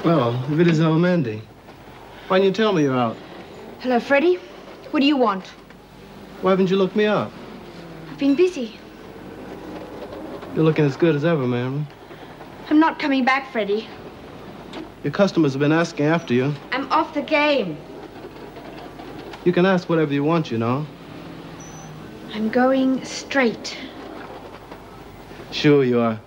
Well, if it is Mandy, why didn't you tell me you're out? Hello, Freddie. What do you want? Why haven't you looked me up? I've been busy. You're looking as good as ever, ma'am. I'm not coming back, Freddie. Your customers have been asking after you. I'm off the game. You can ask whatever you want, you know. I'm going straight. Sure you are.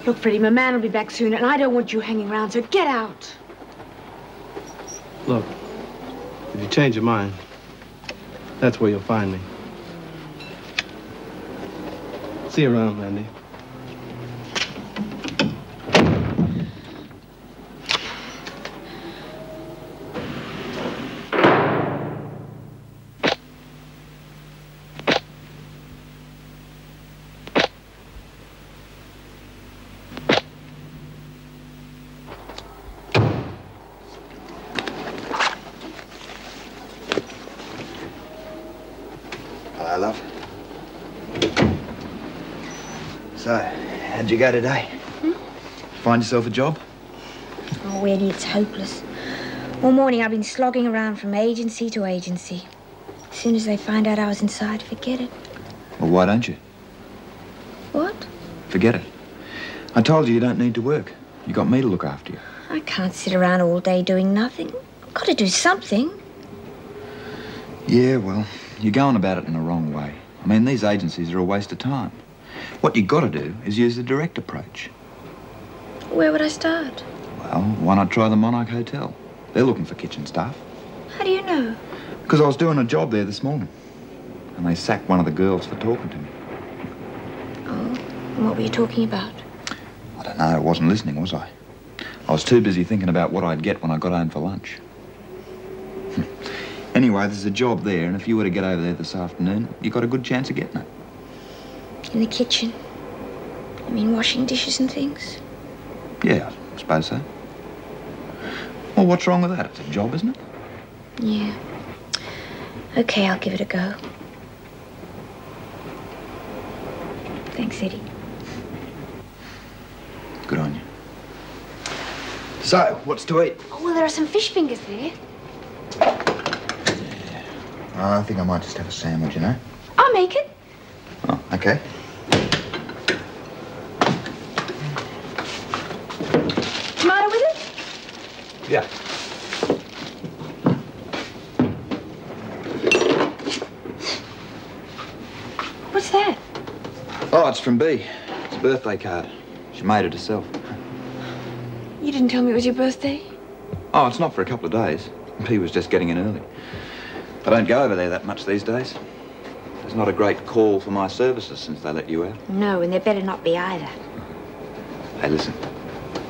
Look, Freddie, my man will be back soon, and I don't want you hanging around, so get out. Look, if you change your mind, that's where you'll find me. See you around, Mandy. Hello, love. So, how'd you go today? Find yourself a job? Oh, Eddie, it's hopeless. All morning I've been slogging around from agency to agency. As soon as they find out I was inside, forget it. Well, why don't you? What? Forget it. I told you don't need to work. You got me to look after you. I can't sit around all day doing nothing. I've got to do something. Yeah, well, you're going about it in the wrong way. I mean, these agencies are a waste of time. What you got to do is use the direct approach. Where would I start? Well, why not try the Monarch Hotel? They're looking for kitchen staff. How do you know? Because I was doing a job there this morning. And they sacked one of the girls for talking to me. Oh, and what were you talking about? I don't know, I wasn't listening, was I? I was too busy thinking about what I'd get when I got home for lunch. Anyway, there's a job there, and if you were to get over there this afternoon, you got a good chance of getting it. In the kitchen? You mean washing dishes and things? Yeah, I suppose so. Well, what's wrong with that? It's a job, isn't it? Yeah. Okay, I'll give it a go. Thanks, Eddie. Good on you. So, what's to eat? Oh, well, there are some fish fingers there. I think I might just have a sandwich, you know? I'll make it. Oh, okay. Tomato with it? Yeah. What's that? Oh, it's from Bea. It's a birthday card. She made it herself. You didn't tell me it was your birthday? Oh, it's not for a couple of days. Bea was just getting in early. I don't go over there that much these days. There's not a great call for my services since they let you out. No, and there better not be either. Hey, listen.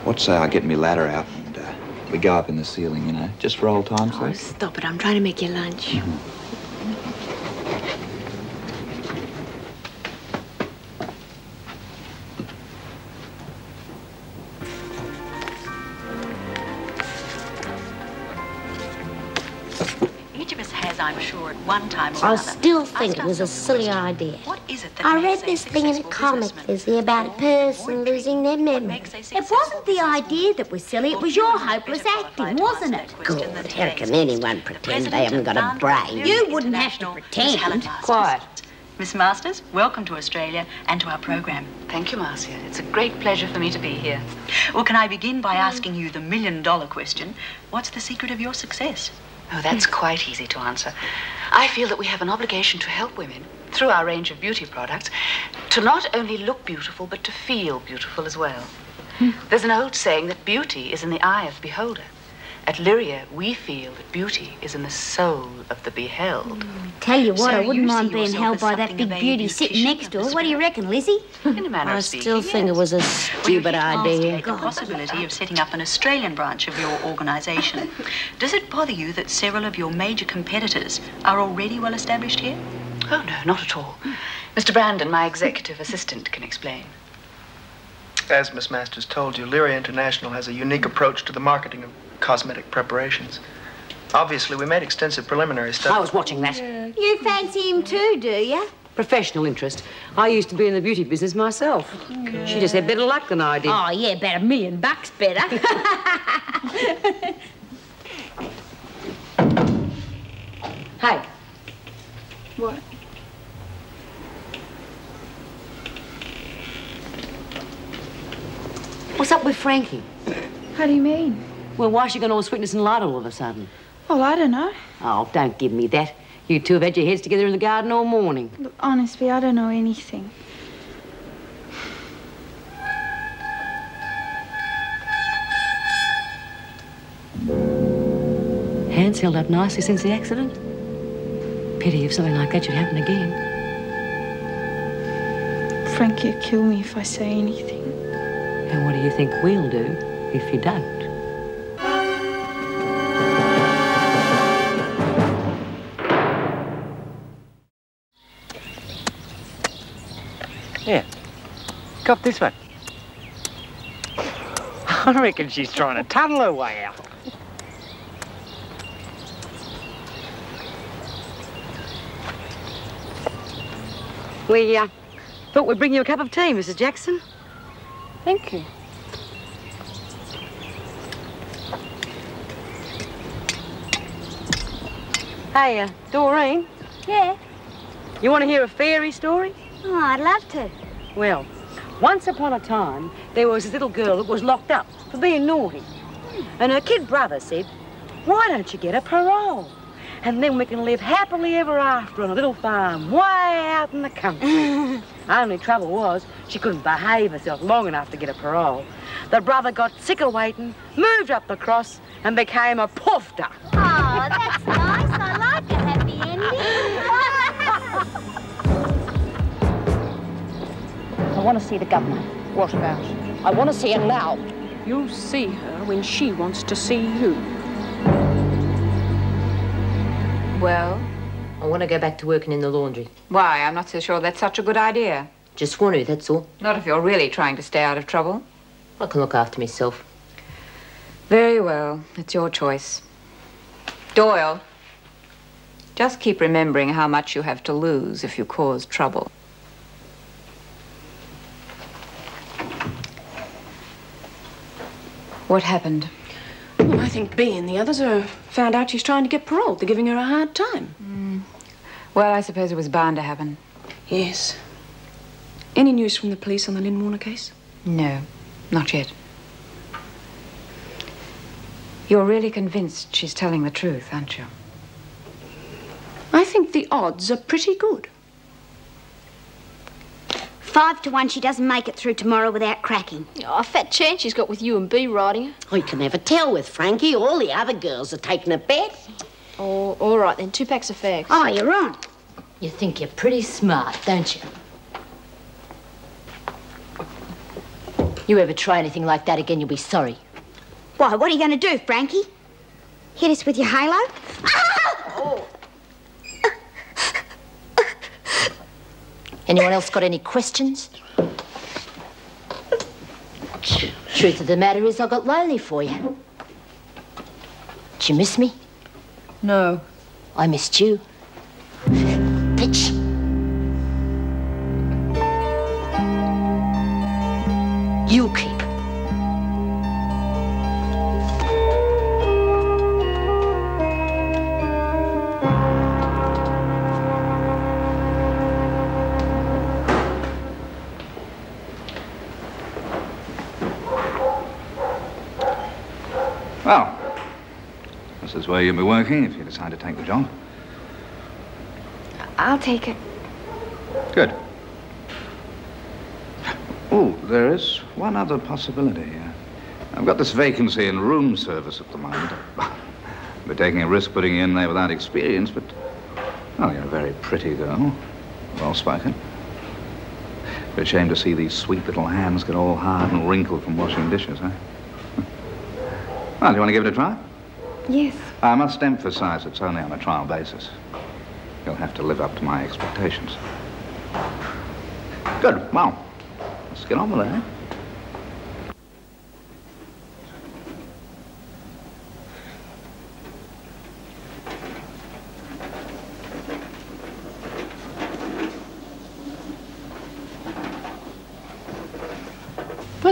What say I get me ladder out and we go up in the ceiling, you know, just for old time's Oh, sake? stop it. I'm trying to make you lunch. I'm sure at one time or I another. still think it was a silly idea. What is it that I makes read this a thing in a successful comic, businessman? Lizzie, about a person losing their memory. It wasn't the idea that was silly, it was your hopeless acting, wasn't it? Good, how can anyone pretend they haven't got a brain? You wouldn't have to pretend. Quiet. Miss Masters, welcome to Australia and to our program. Thank you, Marcia. It's a great pleasure for me to be here. Well, can I begin by asking you the million-dollar question? What's the secret of your success? Oh, that's quite easy to answer. I feel that we have an obligation to help women, through our range of beauty products, to not only look beautiful, but to feel beautiful as well. There's an old saying that beauty is in the eye of the beholder. At Lyria, we feel that beauty is in the soul of the beheld. Tell you what, So I wouldn't you mind see being yourself held as by that something big of a beauty sitting beautician next to her. of What do you this reckon, Lizzie? In a manner I of still speaking, think it yes. was a Well, stupid you idea. the possibility of setting up an Australian branch of your organisation. Does it bother you that several of your major competitors are already well established here? Oh, no, not at all. Mr. Brandon, my executive assistant, can explain. As Miss Masters told you, Lyria International has a unique approach to the marketing of cosmetic preparations. Obviously, we made extensive preliminary studies. I was watching that. You fancy him too, do you? professional interest. I used to be in the beauty business myself. She just had better luck than I did. Oh, yeah, about $1 million better. Hey. What? What's up with Frankie? How do you mean? Well, why's she gone all sweetness and light all of a sudden? Well, I don't know. Oh, don't give me that. You two have had your heads together in the garden all morning. Look, honestly, I don't know anything. Hands held up nicely since the accident. Pity if something like that should happen again. Frankie'll kill me if I say anything. And what do you think we'll do if you don't? Yeah. Cop this one. I reckon she's trying to tunnel her way out. We thought we'd bring you a cup of tea, Mrs. Jackson. Thank you. Hey, Doreen. Yeah? You want to hear a fairy story? Oh, I'd love to. Well, once upon a time, there was this little girl that was locked up for being naughty. And her kid brother said, why don't you get a parole? And then we can live happily ever after on a little farm way out in the country. Only trouble was, she couldn't behave herself long enough to get a parole. The brother got sick of waiting, moved up the cross, and became a poofter. Oh, that's nice. I like a happy ending. I want to see the governor. What about? I want to see her now. You'll see her when she wants to see you. Well? I want to go back to working in the laundry. Why? I'm not so sure that's such a good idea. Just want to, that's all. Not if you're really trying to stay out of trouble. I can look after myself. Very well. It's your choice. Doyle, just keep remembering how much you have to lose if you cause trouble. What happened? Well, I think Bea and the others found out she's trying to get paroled. They're giving her a hard time. Well, I suppose it was bound to happen. Yes. Any news from the police on the Lynn Warner case? No, not yet. You're really convinced she's telling the truth, aren't you? I think the odds are pretty good. 5 to 1 she doesn't make it through tomorrow without cracking. Oh, a fat chance she's got with you and Bea riding her. Oh, you can never tell with Frankie. All the other girls are taking a bet. Oh, all right then. 2 packs of fags. Oh, you're on. You think you're pretty smart, don't you? You ever try anything like that again, you'll be sorry. Why, what are you going to do, Frankie? Hit us with your halo? Oh. Anyone else got any questions? Truth of the matter is, I got lonely for you. Did you miss me? No. I missed you. Bitch. You keep. Well, this is where you'll be working if you decide to take the job. I'll take it. Good. Oh, there is one other possibility. I've got this vacancy in room service at the moment. We're taking a risk putting you in there without experience, but, well, you're a very pretty girl. Well-spoken. But a shame to see these sweet little hands get all hard and wrinkled from washing dishes, huh? Well, do you want to give it a try? Yes. I must emphasize it's only on a trial basis. You'll have to live up to my expectations. Good. Well, let's get on with it, eh?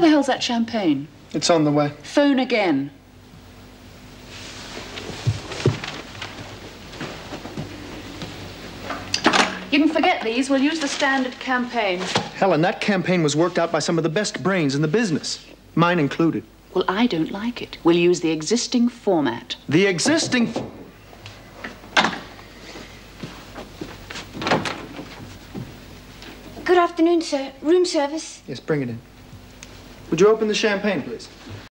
Where the hell's that champagne? It's on the way. Phone again. You can forget these. We'll use the standard campaign. Helen, that campaign was worked out by some of the best brains in the business. Mine included. Well, I don't like it. We'll use the existing format. The existing... Good afternoon, sir. Room service. Yes, bring it in. Would you open the champagne, please?